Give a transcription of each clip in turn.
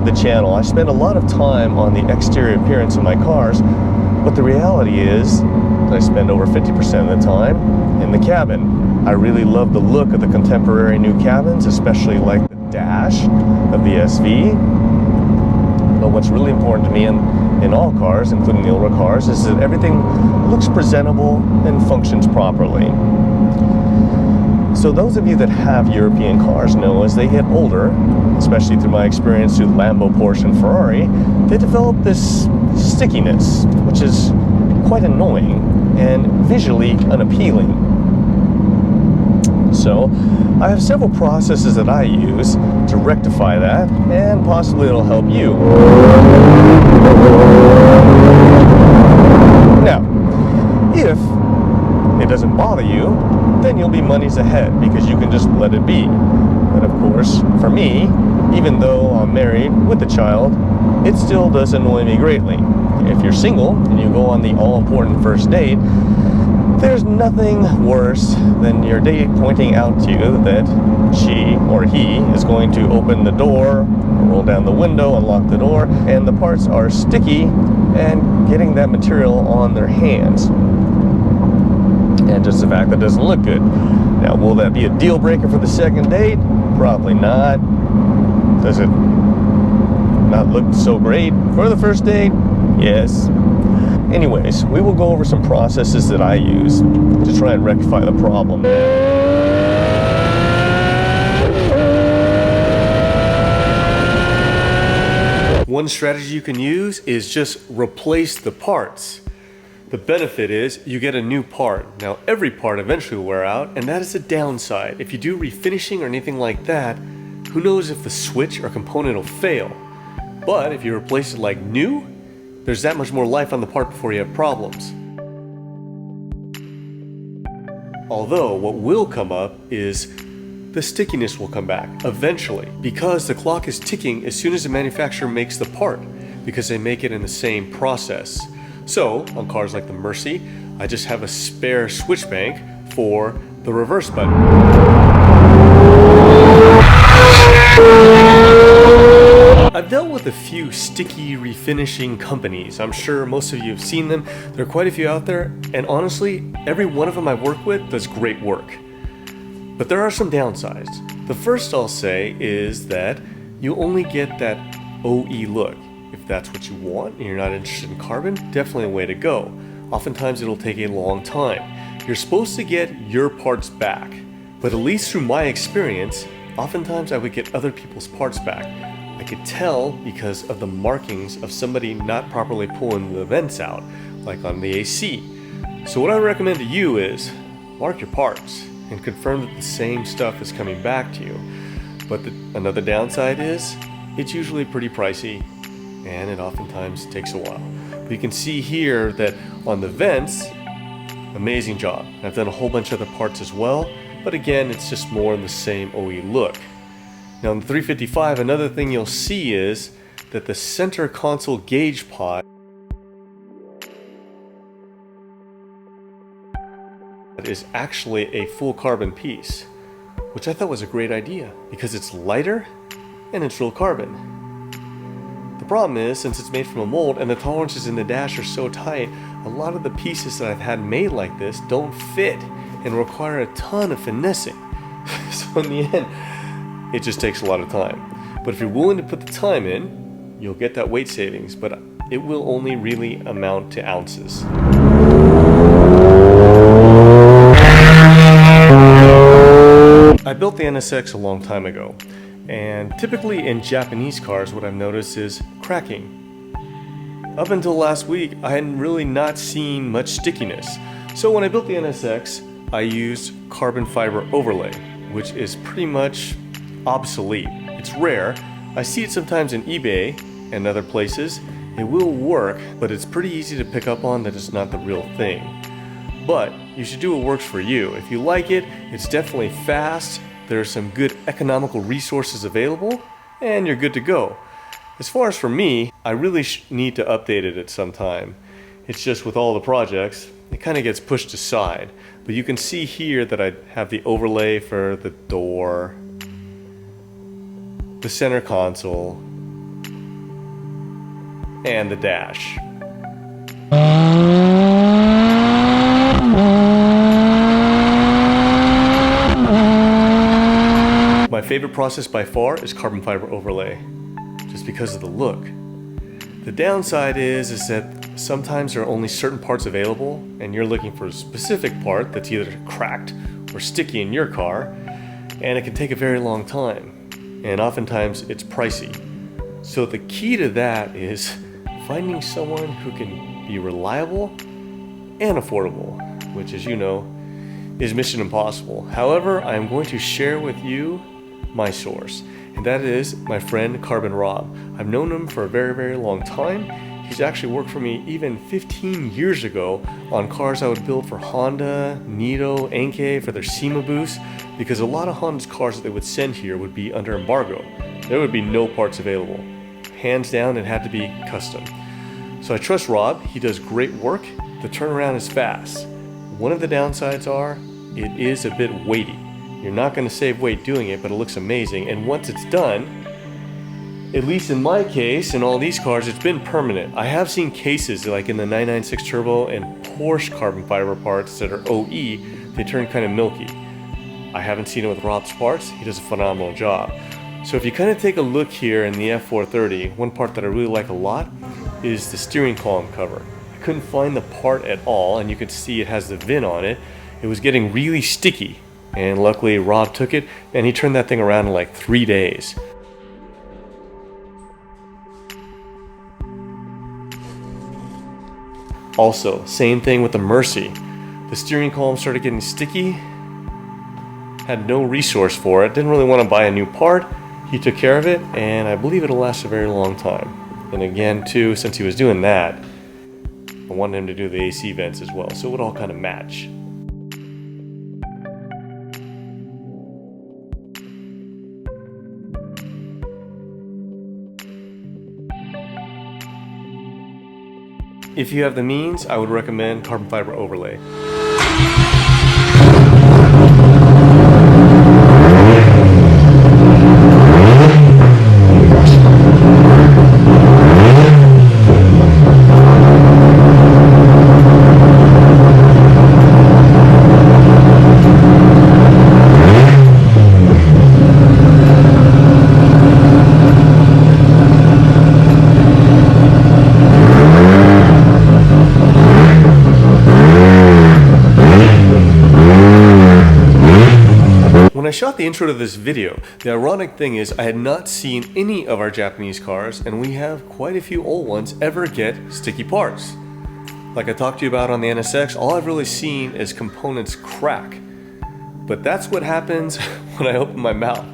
the channel, I spend a lot of time on the exterior appearance of my cars, but the reality is that I spend over 50% of the time in the cabin. I really love the look of the contemporary new cabins, especially like the dash of the SV. But what's really important to me in all cars, including the older cars, is that everything looks presentable and functions properly. So those of you that have European cars know as they get older, especially through my experience through Lambo, Porsche, and Ferrari, they develop this stickiness, which is quite annoying and visually unappealing. So I have several processes that I use to rectify that, and possibly it'll help you. Now, if it doesn't bother you, then you'll be monies ahead because you can just let it be. But of course, for me, even though I'm married with a child, it still does annoy me greatly. If you're single and you go on the all-important first date, there's nothing worse than your date pointing out to you that she or he is going to open the door, roll down the window, unlock the door, and the parts are sticky and getting that material on their hands. And just the fact that doesn't look good. Now, will that be a deal breaker for the second date? Probably not. Does it not look so great for the first date? Yes. Anyways, we will go over some processes that I use to try and rectify the problem. One strategy you can use is just replace the parts. The benefit is you get a new part. Now every part eventually will wear out, and that is a downside. If you do refinishing or anything like that, who knows if the switch or component will fail. But if you replace it like new, there's that much more life on the part before you have problems. Although what will come up is the stickiness will come back eventually, because the clock is ticking as soon as the manufacturer makes the part, because they make it in the same process. So, on cars like the Mercy, I just have a spare switch bank for the reverse button. I've dealt with a few sticky refinishing companies. I'm sure most of you have seen them. There are quite a few out there, and honestly, every one of them I work with does great work. But there are some downsides. The first I'll say is that you only get that OE look. If that's what you want and you're not interested in carbon, definitely a way to go. Oftentimes it'll take a long time. You're supposed to get your parts back, but at least through my experience, oftentimes I would get other people's parts back. I could tell because of the markings of somebody not properly pulling the vents out, like on the AC. So what I recommend to you is mark your parts and confirm that the same stuff is coming back to you. But another downside is it's usually pretty pricey, and it oftentimes takes a while. But you can see here that on the vents, amazing job. I've done a whole bunch of other parts as well, but again, it's just more in the same OE look. Now in the 355, another thing you'll see is that the center console gauge pod is actually a full carbon piece, which I thought was a great idea because it's lighter and it's real carbon. The problem is, since it's made from a mold and the tolerances in the dash are so tight, a lot of the pieces that I've had made like this don't fit and require a ton of finessing. So in the end, it just takes a lot of time. But if you're willing to put the time in, you'll get that weight savings, but it will only really amount to ounces. I built the NSX a long time ago. And typically in Japanese cars, what I've noticed is cracking. Up until last week, I had really not seen much stickiness. So when I built the NSX, I used carbon fiber overlay, which is pretty much obsolete. It's rare. I see it sometimes in eBay and other places. It will work, but it's pretty easy to pick up on that it's not the real thing. But you should do what works for you. If you like it, it's definitely fast. There are some good economical resources available, and you're good to go. As far as for me, I really need to update it at some time. It's just with all the projects, it kind of gets pushed aside. But you can see here that I have the overlay for the door, the center console, and the dash. My favorite process by far is carbon fiber overlay, just because of the look. The downside is that sometimes there are only certain parts available and you're looking for a specific part that's either cracked or sticky in your car, and it can take a very long time, and oftentimes it's pricey. So the key to that is finding someone who can be reliable and affordable, which, as you know, is mission impossible. However, I'm going to share with you my source, and that is my friend Carbon Rob. I've known him for a very, very long time. He's actually worked for me even 15 years ago on cars I would build for Honda, Nito, Enkei for their SEMA booths, because a lot of Honda's cars that they would send here would be under embargo. There would be no parts available. Hands down, it had to be custom. So I trust Rob. He does great work. The turnaround is fast. One of the downsides are it is a bit weighty. You're not going to save weight doing it, but it looks amazing. And once it's done, at least in my case, in all these cars, it's been permanent. I have seen cases like in the 996 Turbo and Porsche carbon fiber parts that are OE, they turn kind of milky. I haven't seen it with Rob's parts. He does a phenomenal job. So if you kind of take a look here in the F430, one part that I really like a lot is the steering column cover. I couldn't find the part at all, and you can see it has the VIN on it. It was getting really sticky. And luckily Rob took it and he turned that thing around in like 3 days. Also, same thing with the Mercy. The steering column started getting sticky, had no resource for it, didn't really want to buy a new part. He took care of it, and I believe it'll last a very long time. And again too, since he was doing that, I wanted him to do the AC vents as well, so it would all kind of match. If you have the means, I would recommend carbon fiber overlay. When I shot the intro to this video, the ironic thing is I had not seen any of our Japanese cars, and we have quite a few old ones, ever get sticky parts. Like I talked to you about on the NSX, all I've really seen is components crack. But that's what happens when I open my mouth.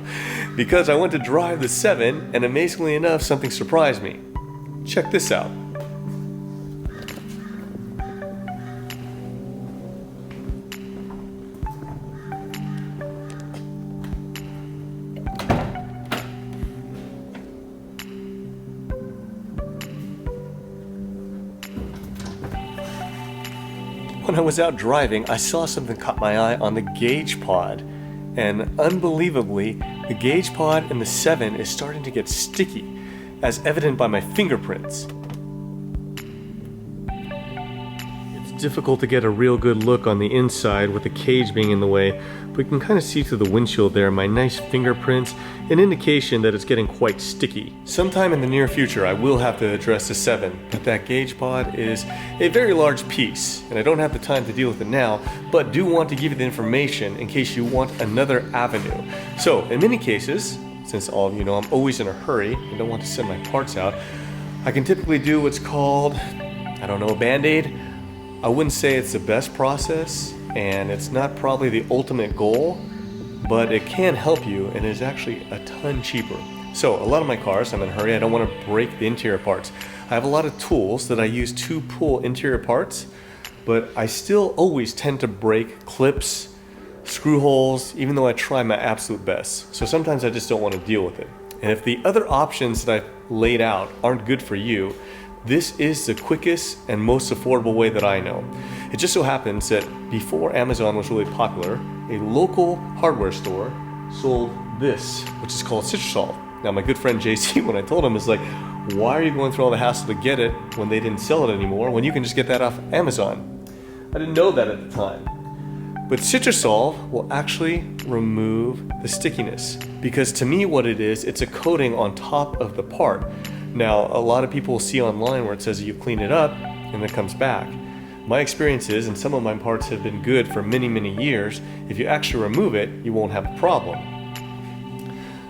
Because I went to drive the 7, and amazingly enough, something surprised me. Check this out. When I was out driving, I saw something caught my eye on the gauge pod, and unbelievably, the gauge pod in the 7 is starting to get sticky, as evident by my fingerprints. It's difficult to get a real good look on the inside with the cage being in the way, but you can kind of see through the windshield there my nice fingerprints, an indication that it's getting quite sticky. Sometime in the near future I will have to address the 7, but that gauge pod is a very large piece, and I don't have the time to deal with it now, but do want to give you the information in case you want another avenue. So in many cases, since all of you know I'm always in a hurry and don't want to send my parts out, I can typically do what's called, I don't know, a Band-Aid. I wouldn't say it's the best process, and it's not probably the ultimate goal, but it can help you and is actually a ton cheaper. So a lot of my cars, I'm in a hurry, I don't want to break the interior parts. I have a lot of tools that I use to pull interior parts, but I still always tend to break clips, screw holes, even though I try my absolute best. So sometimes I just don't want to deal with it. And if the other options that I've laid out aren't good for you, this is the quickest and most affordable way that I know. It just so happens that before Amazon was really popular, a local hardware store sold this, which is called citrusol. Now my good friend JC, when I told him, was like, why are you going through all the hassle to get it when they didn't sell it anymore, when you can just get that off Amazon? I didn't know that at the time. But Citrusol will actually remove the stickiness, because to me what it is, it's a coating on top of the part. Now a lot of people will see online where it says you clean it up and it comes back. My experience is, and some of my parts have been good for many, many years, if you actually remove it, you won't have a problem.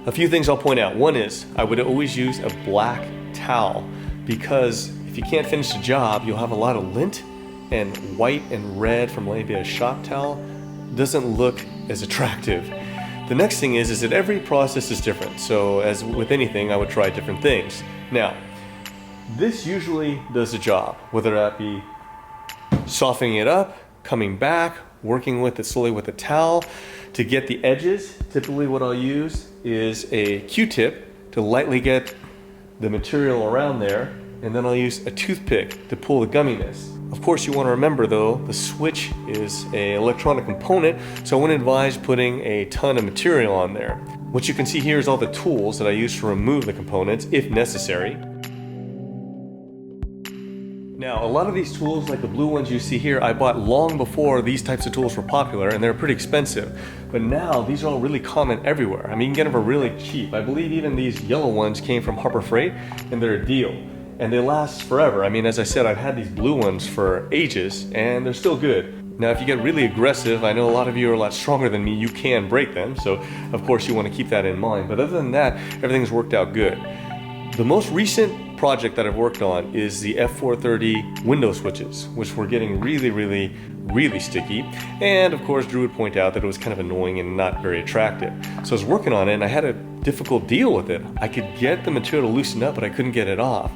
A few things I'll point out. One is, I would always use a black towel, because if you can't finish the job, you'll have a lot of lint, and white and red from maybe a shop towel doesn't look as attractive. The next thing is that every process is different. So as with anything, I would try different things. Now, this usually does the job, whether that be softening it up, coming back, working with it slowly with a towel to get the edges. Typically what I'll use is a Q-tip to lightly get the material around there, and then I'll use a toothpick to pull the gumminess. Of course, you want to remember though, the switch is an electronic component, so I wouldn't advise putting a ton of material on there. What you can see here is all the tools that I use to remove the components if necessary. Now, a lot of these tools, like the blue ones you see here, I bought long before these types of tools were popular, and they're pretty expensive. But now, these are all really common everywhere. I mean, you can get them for really cheap. I believe even these yellow ones came from Harbor Freight, and they're a deal. And they last forever. I mean, as I said, I've had these blue ones for ages, and they're still good. Now, if you get really aggressive, I know a lot of you are a lot stronger than me, you can break them, so of course you want to keep that in mind. But other than that, everything's worked out good. The most recent project that I've worked on is the F430 window switches, which were getting really sticky. And of course, Drew would point out that it was kind of annoying and not very attractive. So I was working on it, and I had a difficult deal with it. I could get the material to loosen up, but I couldn't get it off.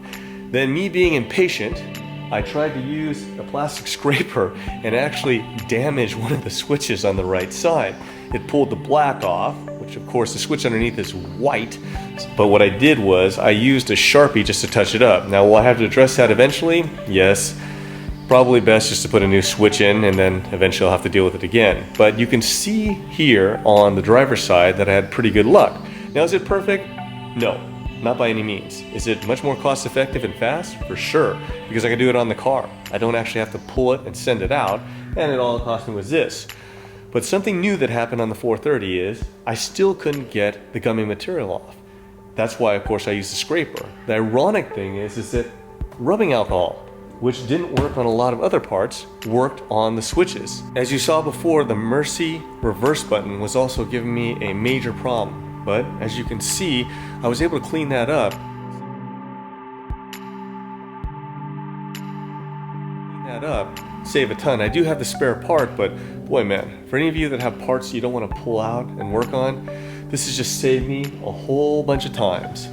Then, me being impatient, I tried to use a plastic scraper and actually damaged one of the switches on the right side. It pulled the black off, which of course the switch underneath is white, but what I did was I used a Sharpie just to touch it up. Now, will I have to address that eventually? Yes. Probably best just to put a new switch in, and then eventually I'll have to deal with it again. But you can see here on the driver's side that I had pretty good luck. Now, is it perfect? No. Not by any means. Is it much more cost effective and fast? For sure, because I can do it on the car. I don't actually have to pull it and send it out, and it all it cost me was this. But something new that happened on the 430 is I still couldn't get the gummy material off. That's why, of course, I used the scraper. The ironic thing is that rubbing alcohol, which didn't work on a lot of other parts, worked on the switches. As you saw before, the Mercy reverse button was also giving me a major problem. But as you can see, I was able to clean that up. Save a ton. I do have the spare part, but boy man, for any of you that have parts you don't want to pull out and work on, this has just saved me a whole bunch of times.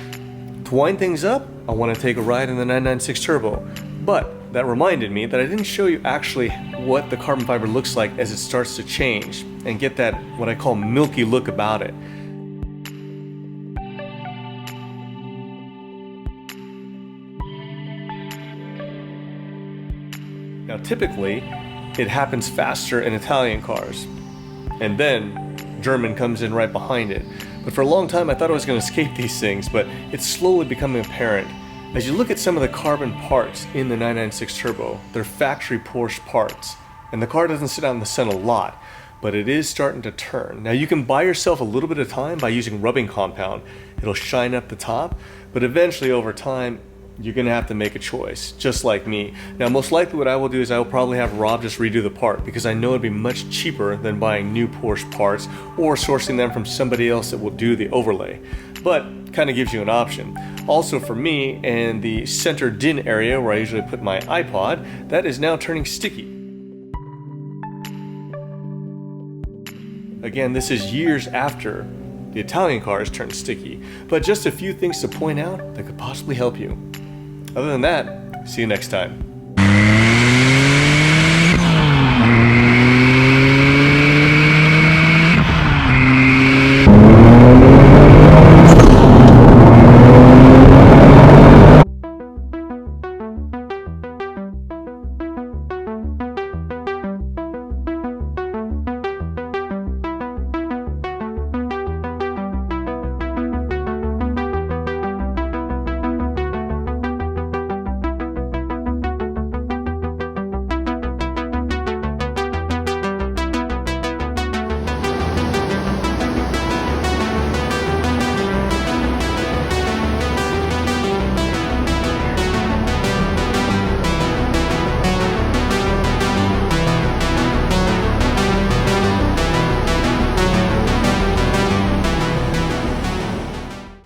To wind things up, I want to take a ride in the 996 Turbo, but that reminded me that I didn't show you actually what the carbon fiber looks like as it starts to change and get that what I call milky look about it. Now typically, it happens faster in Italian cars, and then German comes in right behind it. But for a long time I thought I was going to escape these things, but it's slowly becoming apparent. As you look at some of the carbon parts in the 996 Turbo, they're factory Porsche parts, and the car doesn't sit out in the sun a lot, but it is starting to turn. Now you can buy yourself a little bit of time by using rubbing compound. It'll shine up the top, but eventually over time, you're going to have to make a choice, just like me. Now, most likely what I will do is I will probably have Rob just redo the part, because I know it'd be much cheaper than buying new Porsche parts or sourcing them from somebody else that will do the overlay. But kind of gives you an option. Also for me, and the center DIN area where I usually put my iPod, that is now turning sticky. Again, this is years after the Italian cars turned sticky, but just a few things to point out that could possibly help you. Other than that, see you next time.